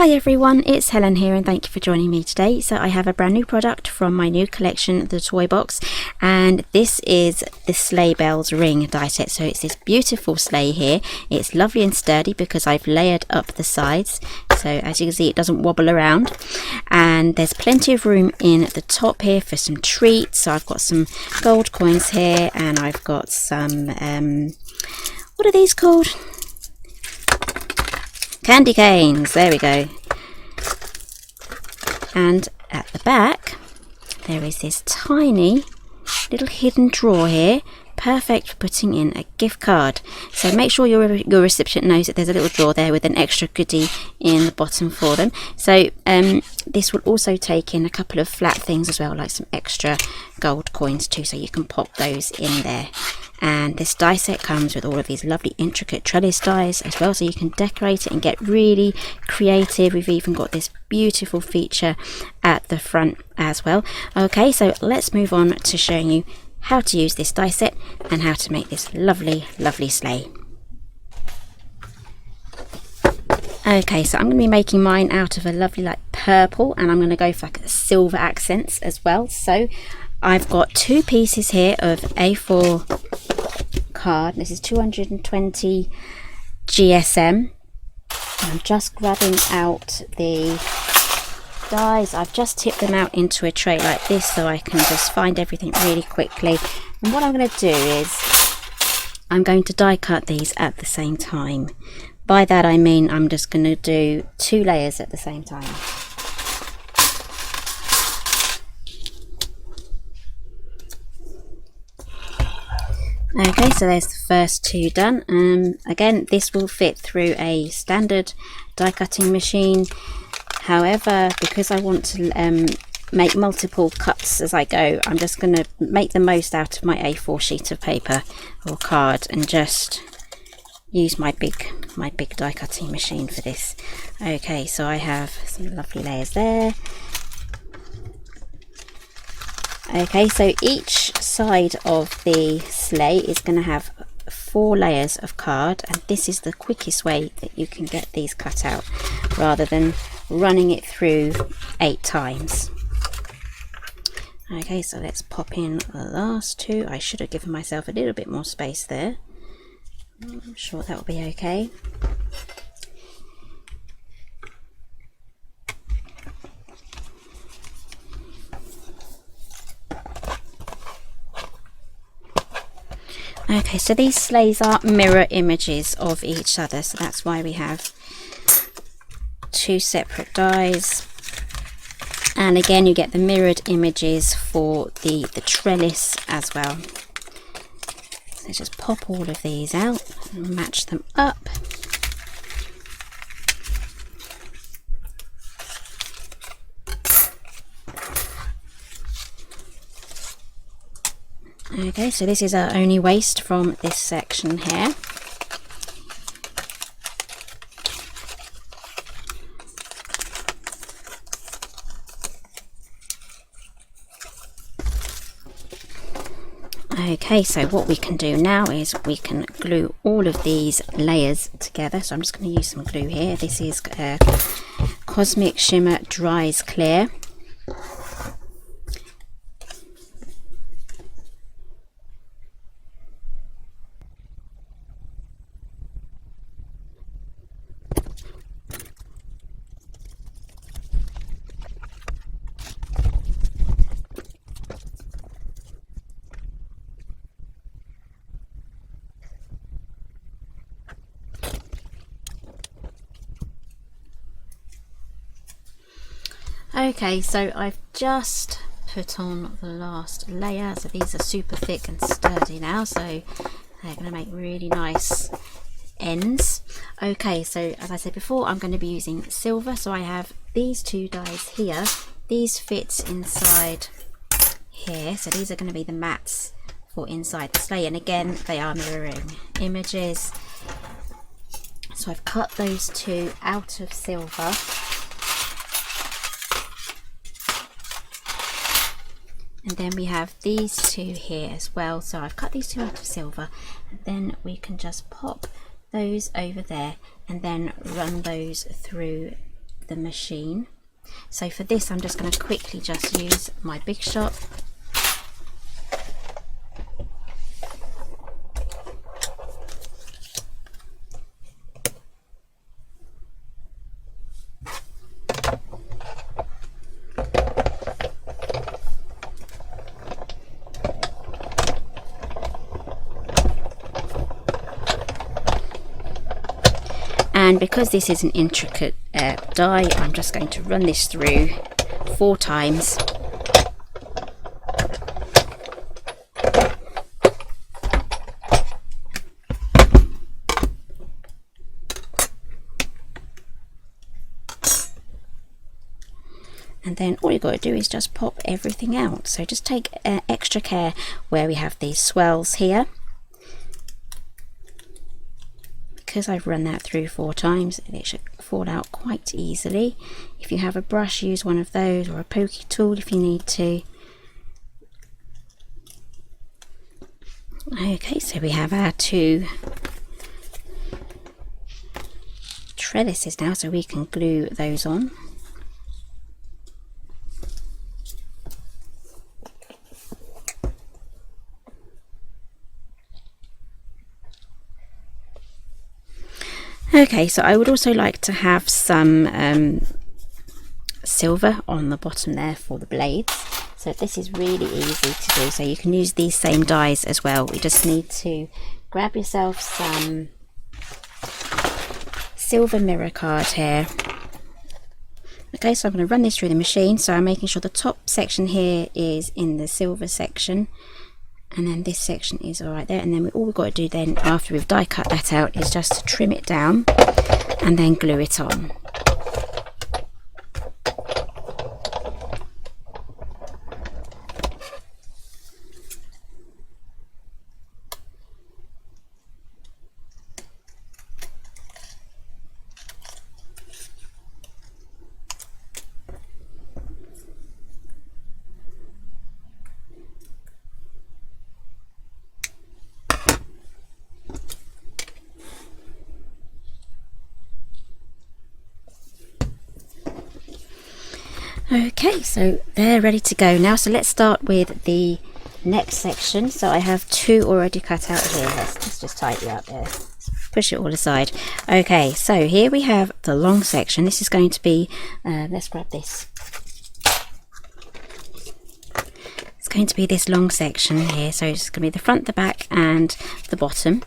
Hi everyone, it's Helen here and thank you for joining me today. So I have a brand new product from my new collection, the Toybox, and this is the Sleigh Bells Ring die set. So it's this beautiful sleigh here. It's lovely and sturdy because I've layered up the sides. So as you can see, it doesn't wobble around, and there's plenty of room in the top here for some treats. So I've got some gold coins here, and I've got some what are these called? Candy canes, there we go. And at the back there is this tiny little hidden drawer here, perfect for putting in a gift card. So make sure your recipient knows that there's a little drawer there with an extra goodie in the bottom for them. So this will also take in a couple of flat things as well, like some extra gold coins too, so you can pop those in there. And this die set comes with all of these lovely intricate trellis dies as well, so you can decorate it and get really creative. We've even got this beautiful feature at the front as well. Okay, so let's move on to showing you how to use this die set and how to make this lovely sleigh. Okay, so I'm going to be making mine out of a lovely like purple, and I'm going to go for like silver accents as well. So I've got two pieces here of A4 card. This is 220 GSM. I'm just grabbing out the dies. I've just tipped them out into a tray like this so I can just find everything really quickly. And what I'm going to do is I'm going to die cut these at the same time. By that I mean I'm just going to do 2 layers at the same time. Okay, so there's the first 2 done. Again, this will fit through a standard die cutting machine. However, because I want to make multiple cuts as I go, I'm just going to make the most out of my A4 sheet of paper or card and just use my big die cutting machine for this. Okay, so I have some lovely layers there. Okay, so each side of the sleigh is going to have 4 layers of card, and this is the quickest way that you can get these cut out rather than running it through 8 times. Okay, so let's pop in the last 2. I should have given myself a little bit more space there. I'm sure that will be okay. Okay, so these sleighs are mirror images of each other, so that's why we have 2 separate dies. And again, you get the mirrored images for the trellis as well. So just pop all of these out and match them up. Okay, so this is our only waste from this section here. Okay, so what we can do now is we can glue all of these layers together. So I'm just going to use some glue here. This is Cosmic Shimmer Dries Clear. Okay, so I've just put on the last layer. So these are super thick and sturdy now, so they're going to make really nice ends. Okay, so as I said before, I'm going to be using silver. So I have these 2 dies here. These fit inside here. So these are going to be the mats for inside the sleigh. And again, they are mirroring images. So I've cut those 2 out of silver. And then we have these 2 here as well. So I've cut these 2 out of silver, and then we can just pop those over there and then run those through the machine. So for this I'm just going to quickly just use my Big Shot. And because this is an intricate die, I'm just going to run this through 4 times. And then all you've got to do is just pop everything out. So just take extra care where we have these swells here. Because I've run that through 4 times, it should fall out quite easily. If you have a brush, use one of those, or a pokey tool if you need to. Okay, so we have our 2 trellises now, so we can glue those on. Okay, so I would also like to have some silver on the bottom there for the blades. So this is really easy to do. So you can use these same dies as well. You just need to grab yourself some silver mirror card here. Okay, so I'm going to run this through the machine. So I'm making sure the top section here is in the silver section. And then this section is all right there, and then all we've got to do then after we've die cut that out is just to trim it down and then glue it on. Okay, so they're ready to go now. So let's start with the next section. So I have 2 already cut out here. Let's just tidy up there. Let's push it all aside. Okay, so here we have the long section. This is going to be, let's grab this. It's going to be this long section here. So it's going to be the front, the back, and the bottom.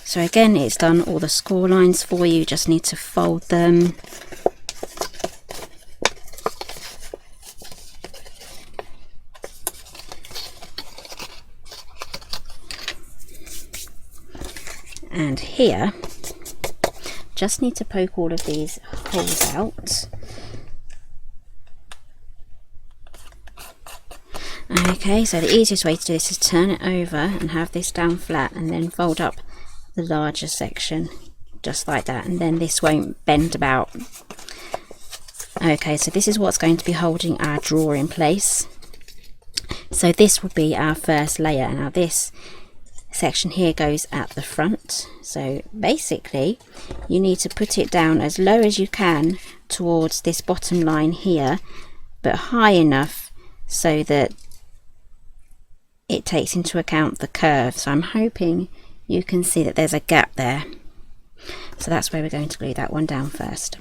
So again, it's done all the score lines for you, just need to fold them. And here, just need to poke all of these holes out. Okay, so the easiest way to do this is turn it over and have this down flat and then fold up the larger section just like that, and then this won't bend about. Okay, so this is what's going to be holding our drawer in place. So this will be our first layer. Now this section here goes at the front, so basically you need to put it down as low as you can towards this bottom line here, but high enough so that it takes into account the curve. So I'm hoping you can see that there's a gap there. So that's where we're going to glue that one down first.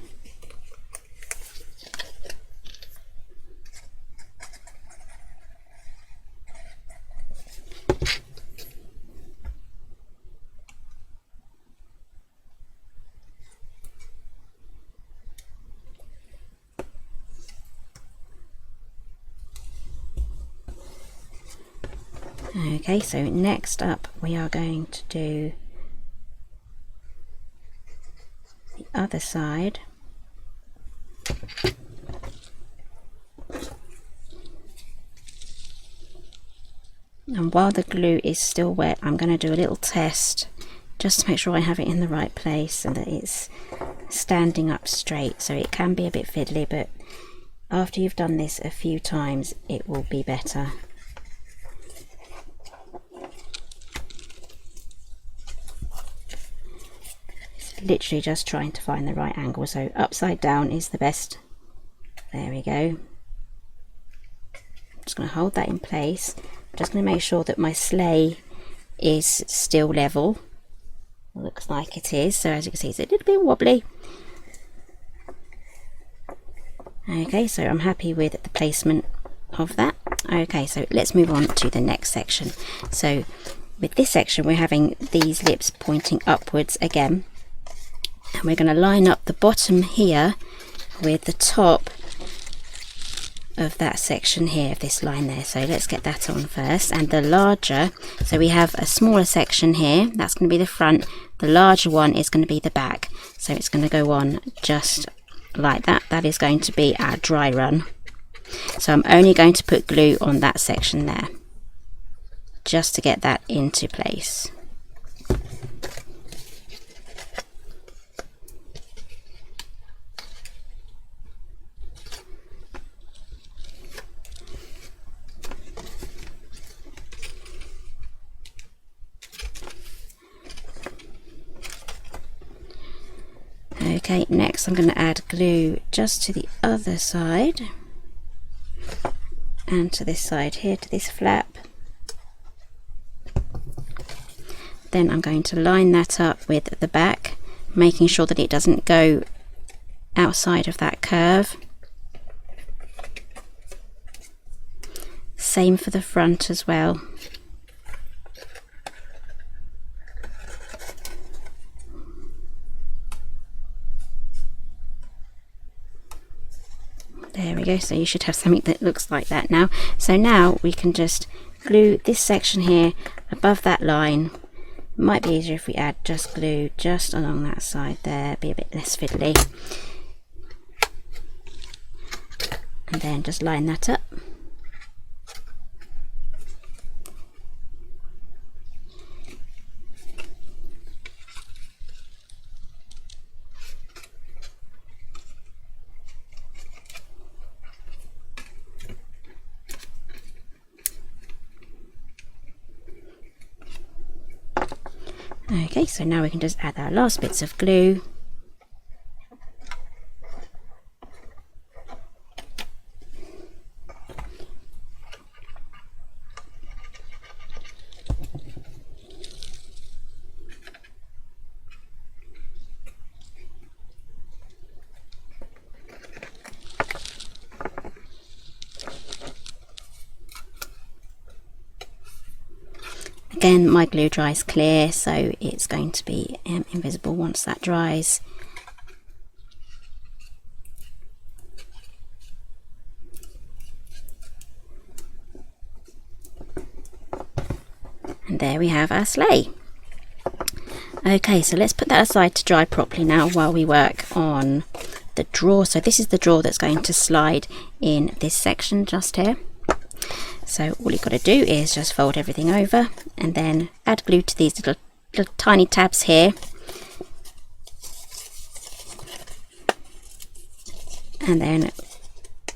Okay, so next up we are going to do the other side. And while the glue is still wet, I'm going to do a little test just to make sure I have it in the right place and that it's standing up straight. So it can be a bit fiddly, but after you've done this a few times it will be better. literally just trying to find the right angle. So upside down is the best. There we go. I'm just going to hold that in place. I'm just going to make sure that my sleigh is still level. It looks like it is. So as you can see, it's a little bit wobbly. Okay, so I'm happy with the placement of that. Okay, so let's move on to the next section. So with this section, we're having these lips pointing upwards again, and we're going to line up the bottom here with the top of that section here, of this line there. So let's get that on first, and the larger, so we have a smaller section here, that's going to be the front, the larger one is going to be the back. So it's going to go on just like that. That is going to be our dry run. So I'm only going to put glue on that section there, just to get that into place. Okay, next I'm going to add glue just to the other side and to this side here, to this flap. Then I'm going to line that up with the back, making sure that it doesn't go outside of that curve. Same for the front as well. There we go, so you should have something that looks like that now. So now we can just glue this section here above that line. It might be easier if we add just glue just along that side there, be a bit less fiddly. And then just line that up. Okay, so now we can just add our last bits of glue. Again, my glue dries clear, so it's going to be invisible once that dries. And there we have our sleigh. Okay, so let's put that aside to dry properly now while we work on the drawer. So this is the drawer that's going to slide in this section just here. So all you've got to do is just fold everything over and then add glue to these little tiny tabs here. And then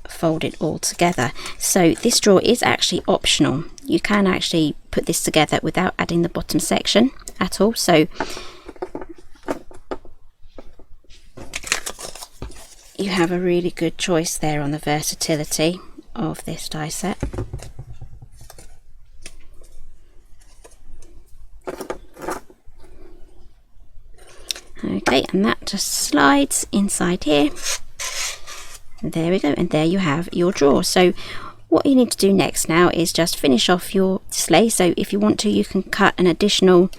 fold it all together. So this drawer is actually optional. You can actually put this together without adding the bottom section at all. So you have a really good choice there on the versatility of this die set. Okay, and that just slides inside here. There we go, and there you have your drawer. So what you need to do next now is just finish off your sleigh. So if you want to, you can cut an additional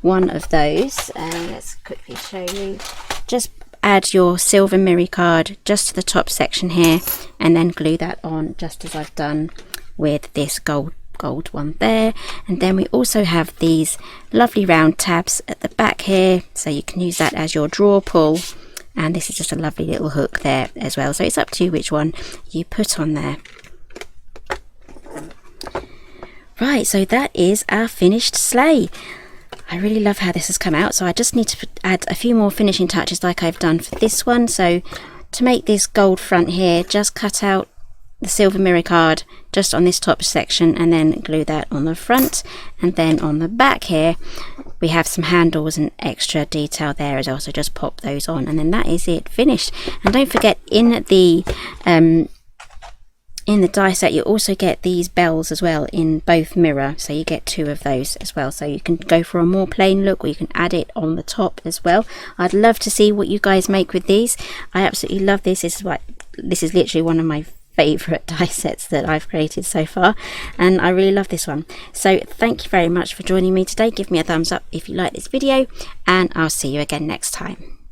one of those. Let's quickly show you. Just add your silver mirror card just to the top section here, and then glue that on just as I've done with this gold one there. And then we also have these lovely round tabs at the back here, so you can use that as your drawer pull, and this is just a lovely little hook there as well. So it's up to you which one you put on there. Right, so that is our finished sleigh. I really love how this has come out, so I just need to add a few more finishing touches like I've done for this one. So to make this gold front here, just cut out the silver mirror card just on this top section and then glue that on the front, and then on the back here we have some handles and extra detail there as well, so just pop those on, and then that is it, finished. And don't forget, in the die set you also get these bells as well in both mirror, so you get 2 of those as well, so you can go for a more plain look, or you can add it on the top as well. I'd love to see what you guys make with these. I absolutely love this. This is literally one of my favourite die sets that I've created so far, and I really love this one. So thank you very much for joining me today. Give me a thumbs up if you like this video, and I'll see you again next time.